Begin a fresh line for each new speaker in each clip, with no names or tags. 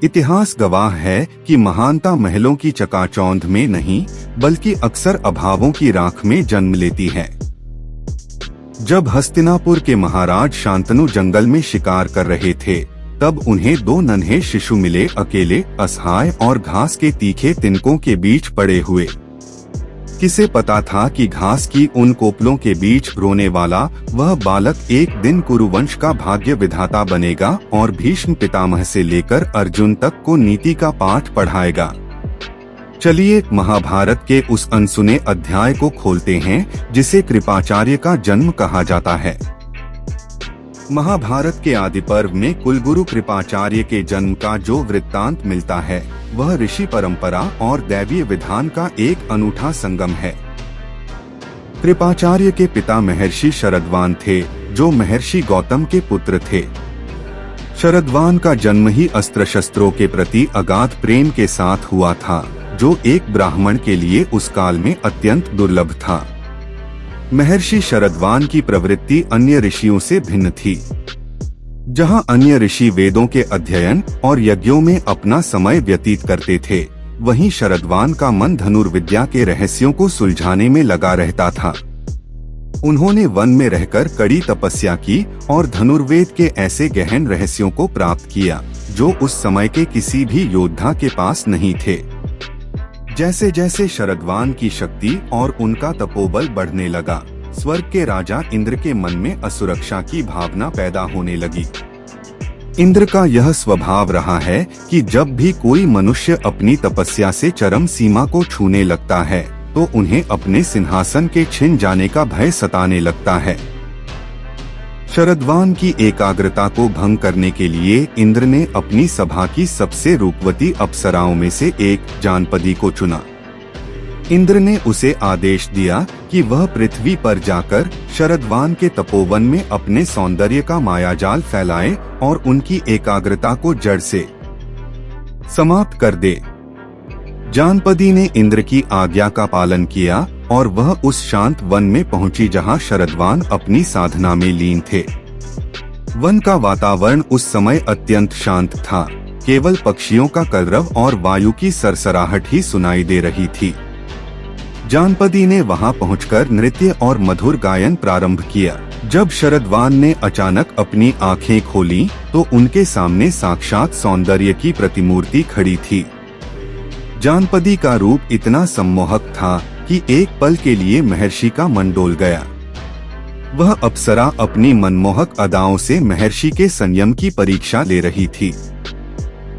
इतिहास गवाह है कि महानता महलों की चकाचौंध में नहीं, बल्कि अक्सर अभावों की राख में जन्म लेती है। जब हस्तिनापुर के महाराज शांतनु जंगल में शिकार कर रहे थे, तब उन्हें दो नन्हे शिशु मिले, अकेले, असहाय और घास के तीखे तिनकों के बीच पड़े हुए। किसे पता था कि घास की उन कोपलों के बीच रोने वाला वह बालक एक दिन कुरुवंश का भाग्य विधाता बनेगा और भीष्म पितामह से लेकर अर्जुन तक को नीति का पाठ पढ़ाएगा। चलिए महाभारत के उस अनसुने अध्याय को खोलते हैं जिसे कृपाचार्य का जन्म कहा जाता है। महाभारत के आदि पर्व में कुलगुरु कृपाचार्य के जन्म का जो वृत्तांत मिलता है, वह ऋषि परंपरा और दैवीय विधान का एक अनूठा संगम है। कृपाचार्य के पिता महर्षि शरद्वान थे, जो महर्षि गौतम के पुत्र थे। शरद्वान का जन्म ही अस्त्र शस्त्रों के प्रति अगाध प्रेम के साथ हुआ था, जो एक ब्राह्मण के लिए उस काल में अत्यंत दुर्लभ था। महर्षि शरद्वान की प्रवृत्ति अन्य ऋषियों से भिन्न थी। जहां अन्य ऋषि वेदों के अध्ययन और यज्ञों में अपना समय व्यतीत करते थे, वहीं शरद्वान का मन धनुर्विद्या के रहस्यों को सुलझाने में लगा रहता था। उन्होंने वन में रहकर कड़ी तपस्या की और धनुर्वेद के ऐसे गहन रहस्यों को प्राप्त किया, जो उस समय के किसी भी योद्धा के पास नहीं थे। जैसे जैसे शरद्वान की शक्ति और उनका तपोबल बढ़ने लगा, स्वर्ग के राजा इंद्र के मन में असुरक्षा की भावना पैदा होने लगी। इंद्र का यह स्वभाव रहा है कि जब भी कोई मनुष्य अपनी तपस्या से चरम सीमा को छूने लगता है, तो उन्हें अपने सिंहासन के छिन जाने का भय सताने लगता है। शरद्वान की एकाग्रता को भंग करने के लिए इंद्र ने अपनी सभा की सबसे रूपवती अप्सराओं में से एक जानपदी को चुना। इंद्र ने उसे आदेश दिया कि वह पृथ्वी पर जाकर शरद्वान के तपोवन में अपने सौंदर्य का मायाजाल फैलाए और उनकी एकाग्रता को जड़ से समाप्त कर दे। जानपदी ने इंद्र की आज्ञा का पालन किया और वह उस शांत वन में पहुंची जहां शरद्वान अपनी साधना में लीन थे। वन का वातावरण उस समय अत्यंत शांत था, केवल पक्षियों का कलरव और वायु की सरसराहट ही सुनाई दे रही थी। जानपदी ने वहां पहुंचकर नृत्य और मधुर गायन प्रारंभ किया। जब शरद्वान ने अचानक अपनी आंखें खोली, तो उनके सामने साक्षात सौंदर्य की प्रतिमूर्ति खड़ी थी। जानपदी का रूप इतना सम्मोहक था कि एक पल के लिए महर्षि का मन डोल गया। वह अप्सरा अपनी मनमोहक अदाओं से महर्षि के संयम की परीक्षा ले रही थी।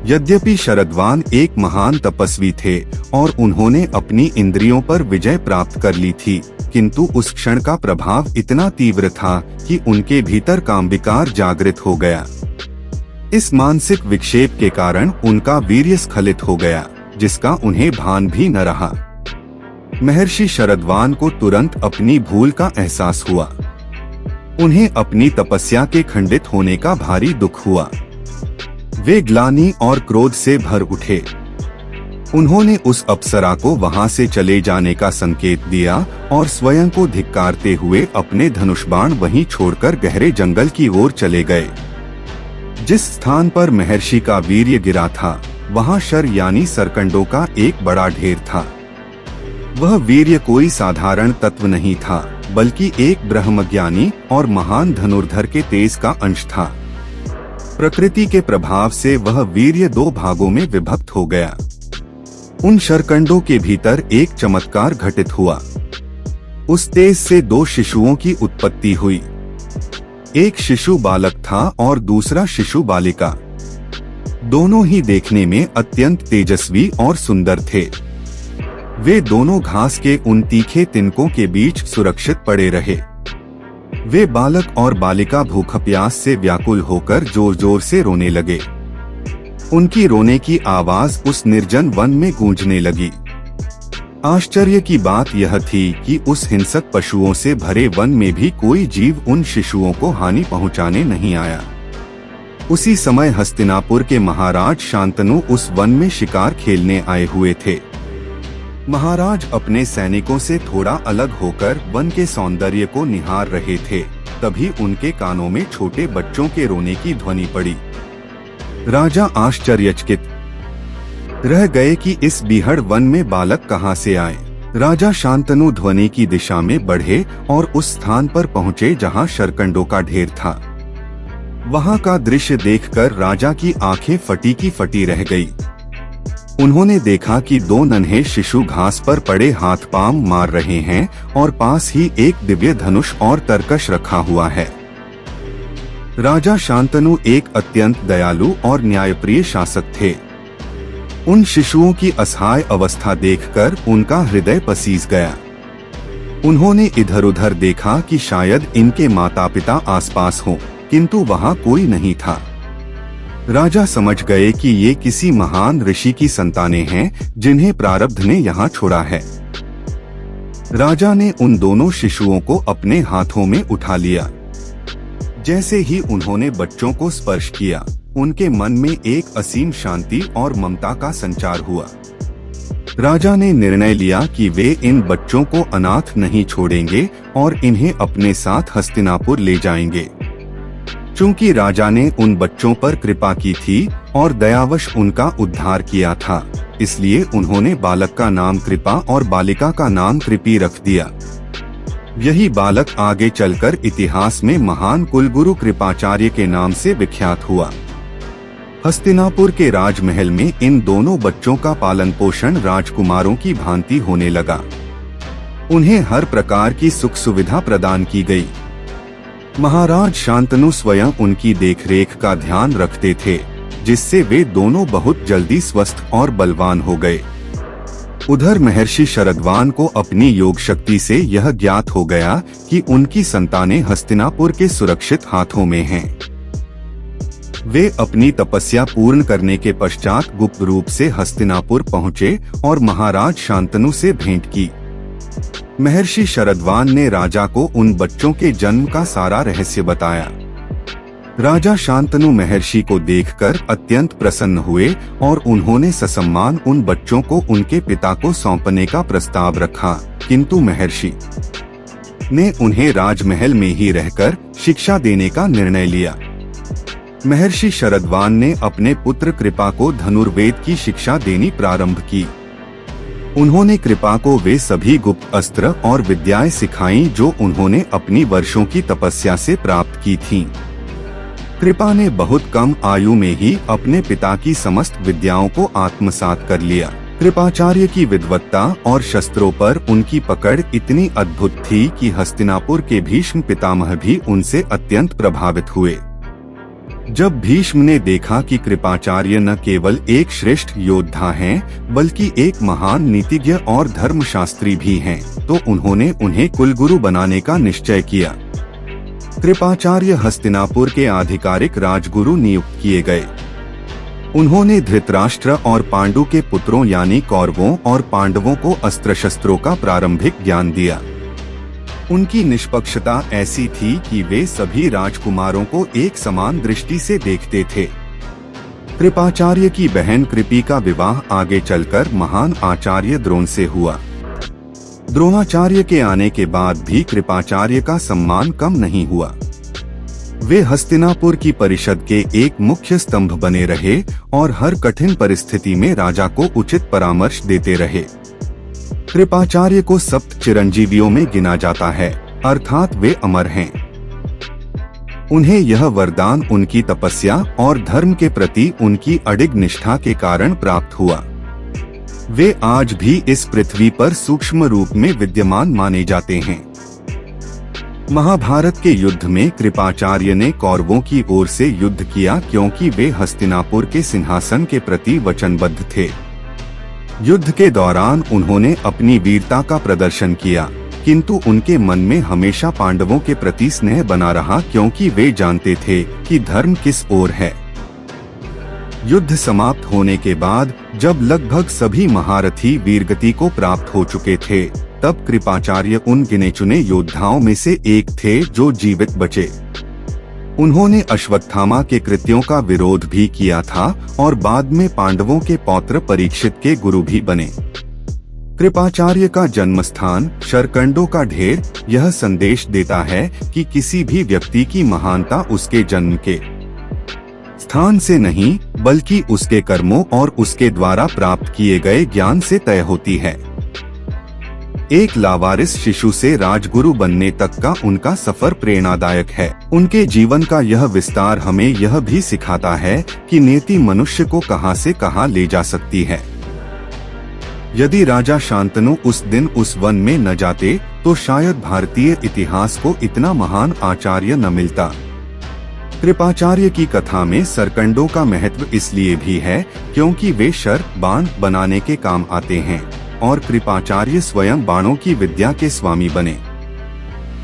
यद्यपि शरद्वान एक महान तपस्वी थे और उन्होंने अपनी इंद्रियों पर विजय प्राप्त कर ली थी, किंतु उस क्षण का प्रभाव इतना तीव्र था कि उनके भीतर कामविकार जागृत हो गया। इस मानसिक विक्षेप के कारण उनका वीर्य स्खलित हो गया, जिसका उन्हें भान भी न रहा। महर्षि शरद्वान को तुरंत अपनी भूल का एहसास हुआ। उन्हें अपनी तपस्या के खंडित होने का भारी दुख हुआ। वे ग्लानि और क्रोध से भर उठे। उन्होंने उस अप्सरा को वहां से चले जाने का संकेत दिया और स्वयं को धिक्कारते हुए अपने धनुष बाण वहीं छोड़कर गहरे जंगल की ओर चले गए। जिस स्थान पर महर्षि का वीर्य गिरा था, वहां शर यानी सरकंडों का एक बड़ा ढेर था। वह वीर्य कोई साधारण तत्व नहीं था, बल्कि एक ब्रह्मज्ञानी और महान धनुर्धर के तेज का अंश था। प्रकृति के प्रभाव से वह वीर्य दो भागों में विभक्त हो गया। उन शरकंडों के भीतर एक चमत्कार घटित हुआ। उस तेज से दो शिशुओं की उत्पत्ति हुई। एक शिशु बालक था और दूसरा शिशु बालिका। दोनों ही देखने में अत्यंत तेजस्वी और सुंदर थे। वे दोनों घास के उन तीखे तिनकों के बीच सुरक्षित पड़े रहे। वे बालक और बालिका भूख प्यास से व्याकुल होकर जोर जोर से रोने लगे। उनकी रोने की आवाज उस निर्जन वन में गूंजने लगी। आश्चर्य की बात यह थी कि उस हिंसक पशुओं से भरे वन में भी कोई जीव उन शिशुओं को हानि पहुंचाने नहीं आया। उसी समय हस्तिनापुर के महाराज शांतनु उस वन में शिकार खेलने आए हुए थे। महाराज अपने सैनिकों से थोड़ा अलग होकर वन के सौंदर्य को निहार रहे थे। तभी उनके कानों में छोटे बच्चों के रोने की ध्वनि पड़ी। राजा आश्चर्यचकित रह गए कि इस बीहड़ वन में बालक कहाँ से आए। राजा शांतनु ध्वनि की दिशा में बढ़े और उस स्थान पर पहुँचे जहाँ शरकंडों का ढेर था। वहाँ का दृश्य देखकर राजा की आंखें फटी की फटी रह गई। उन्होंने देखा कि दो नन्हे शिशु घास पर पड़े हाथ पांव मार रहे हैं और पास ही एक दिव्य धनुष और तरकश रखा हुआ है। राजा शांतनु एक अत्यंत दयालु और न्यायप्रिय शासक थे। उन शिशुओं की असहाय अवस्था देखकर उनका हृदय पसीज गया। उन्होंने इधर उधर देखा कि शायद इनके माता पिता आसपास हों, किंतु वहां कोई नहीं था। राजा समझ गए कि ये किसी महान ऋषि की संतानें हैं जिन्हें प्रारब्ध ने यहाँ छोड़ा है। राजा ने उन दोनों शिशुओं को अपने हाथों में उठा लिया। जैसे ही उन्होंने बच्चों को स्पर्श किया, उनके मन में एक असीम शांति और ममता का संचार हुआ। राजा ने निर्णय लिया कि वे इन बच्चों को अनाथ नहीं छोड़ेंगे और इन्हें अपने साथ हस्तिनापुर ले जाएंगे। चूंकि राजा ने उन बच्चों पर कृपा की थी और दयावश उनका उद्धार किया था, इसलिए उन्होंने बालक का नाम कृपा और बालिका का नाम कृपी रख दिया। यही बालक आगे चलकर इतिहास में महान कुलगुरु कृपाचार्य के नाम से विख्यात हुआ। हस्तिनापुर के राजमहल में इन दोनों बच्चों का पालन पोषण राजकुमारों की भांति होने लगा। उन्हें हर प्रकार की सुख सुविधा प्रदान की गई। महाराज शांतनु स्वयं उनकी देखरेख का ध्यान रखते थे, जिससे वे दोनों बहुत जल्दी स्वस्थ और बलवान हो गए। उधर महर्षि शरदवान को अपनी योग शक्ति से यह ज्ञात हो गया कि उनकी संतानें हस्तिनापुर के सुरक्षित हाथों में हैं। वे अपनी तपस्या पूर्ण करने के पश्चात गुप्त रूप से हस्तिनापुर पहुँचे और महाराज शांतनु से भेंट की। महर्षि शरदवान ने राजा को उन बच्चों के जन्म का सारा रहस्य बताया। राजा शांतनु महर्षि को देखकर अत्यंत प्रसन्न हुए और उन्होंने ससम्मान उन बच्चों को उनके पिता को सौंपने का प्रस्ताव रखा, किंतु महर्षि ने उन्हें राजमहल में ही रहकर शिक्षा देने का निर्णय लिया। महर्षि शरदवान ने अपने पुत्र कृपा को धनुर्वेद की शिक्षा देनी प्रारंभ की। उन्होंने कृपा को वे सभी गुप्त अस्त्र और विद्याएं सिखाईं जो उन्होंने अपनी वर्षों की तपस्या से प्राप्त की थीं। कृपा ने बहुत कम आयु में ही अपने पिता की समस्त विद्याओं को आत्मसात कर लिया। कृपाचार्य की विद्वत्ता और शस्त्रों पर उनकी पकड़ इतनी अद्भुत थी कि हस्तिनापुर के भीष्म पितामह भी उनसे अत्यंत प्रभावित हुए। जब भीष्म ने देखा कि कृपाचार्य न केवल एक श्रेष्ठ योद्धा हैं, बल्कि एक महान नीतिज्ञ और धर्मशास्त्री भी हैं, तो उन्होंने उन्हें कुलगुरु बनाने का निश्चय किया। कृपाचार्य हस्तिनापुर के आधिकारिक राजगुरु नियुक्त किए गए। उन्होंने धृतराष्ट्र और पांडु के पुत्रों यानी कौरवों और पांडवों को अस्त्र शस्त्रों का प्रारंभिक ज्ञान दिया। उनकी निष्पक्षता ऐसी थी कि वे सभी राजकुमारों को एक समान दृष्टि से देखते थे। कृपाचार्य की बहन कृपी का विवाह आगे चलकर महान आचार्य द्रोण से हुआ। द्रोणाचार्य के आने के बाद भी कृपाचार्य का सम्मान कम नहीं हुआ। वे हस्तिनापुर की परिषद के एक मुख्य स्तंभ बने रहे और हर कठिन परिस्थिति में राजा को उचित परामर्श देते रहे। कृपाचार्य को सप्त चिरंजीवियों में गिना जाता है, अर्थात वे अमर हैं। उन्हें यह वरदान उनकी तपस्या और धर्म के प्रति उनकी अडिग निष्ठा के कारण प्राप्त हुआ। वे आज भी इस पृथ्वी पर सूक्ष्म रूप में विद्यमान माने जाते हैं। महाभारत के युद्ध में कृपाचार्य ने कौरवों की ओर से युद्ध किया क्योंकि वे हस्तिनापुर के सिंहासन के प्रति वचनबद्ध थे। युद्ध के दौरान उन्होंने अपनी वीरता का प्रदर्शन किया, किंतु उनके मन में हमेशा पांडवों के प्रति स्नेह बना रहा क्योंकि वे जानते थे कि धर्म किस ओर है। युद्ध समाप्त होने के बाद जब लगभग सभी महारथी वीरगति को प्राप्त हो चुके थे, तब कृपाचार्य उन गिने चुने योद्धाओं में से एक थे जो जीवित बचे। उन्होंने अश्वत्थामा के कृत्यों का विरोध भी किया था और बाद में पांडवों के पौत्र परीक्षित के गुरु भी बने। कृपाचार्य का जन्मस्थान शरकंडों का ढेर यह संदेश देता है कि किसी भी व्यक्ति की महानता उसके जन्म के स्थान से नहीं बल्कि उसके कर्मों और उसके द्वारा प्राप्त किए गए ज्ञान से तय होती है। एक लावारिस शिशु से राजगुरु बनने तक का उनका सफर प्रेरणादायक है। उनके जीवन का यह विस्तार हमें यह भी सिखाता है कि नीति मनुष्य को कहां से कहां ले जा सकती है। यदि राजा शांतनु उस दिन उस वन में न जाते तो शायद भारतीय इतिहास को इतना महान आचार्य न मिलता। कृपाचार्य की कथा में सरकंडों का महत्व इसलिए भी है क्योंकि वे शर बाण बनाने के काम आते हैं और कृपाचार्य स्वयं बाणों की विद्या के स्वामी बने।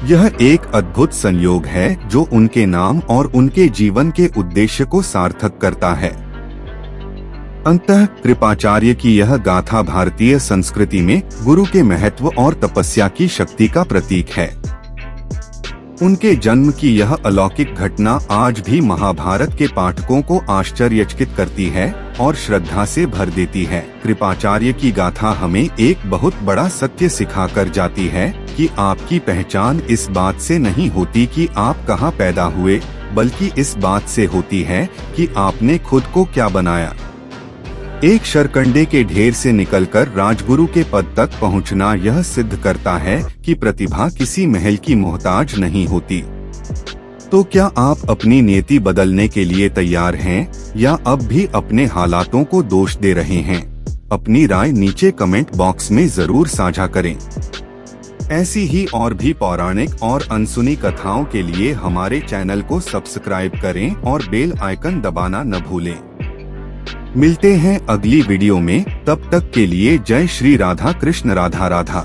यह एक अद्भुत संयोग है जो उनके नाम और उनके जीवन के उद्देश्य को सार्थक करता है। अंततः कृपाचार्य की यह गाथा भारतीय संस्कृति में गुरु के महत्व और तपस्या की शक्ति का प्रतीक है। उनके जन्म की यह अलौकिक घटना आज भी महाभारत के पाठकों को आश्चर्यचकित करती है और श्रद्धा से भर देती है। कृपाचार्य की गाथा हमें एक बहुत बड़ा सत्य सिखाकर जाती है कि आपकी पहचान इस बात से नहीं होती कि आप कहाँ पैदा हुए, बल्कि इस बात से होती है कि आपने खुद को क्या बनाया। एक शरकंडे के ढेर से निकलकर राजगुरु के पद तक पहुंचना यह सिद्ध करता है कि प्रतिभा किसी महल की मोहताज नहीं होती। तो क्या आप अपनी नीति बदलने के लिए तैयार हैं या अब भी अपने हालातों को दोष दे रहे हैं? अपनी राय नीचे कमेंट बॉक्स में जरूर साझा करें। ऐसी ही और भी पौराणिक और अनसुनी कथाओं के लिए हमारे चैनल को सब्सक्राइब करें और बेल आइकन दबाना न भूलें। मिलते हैं अगली वीडियो में, तब तक के लिए जय श्री राधा कृष्ण राधा राधा।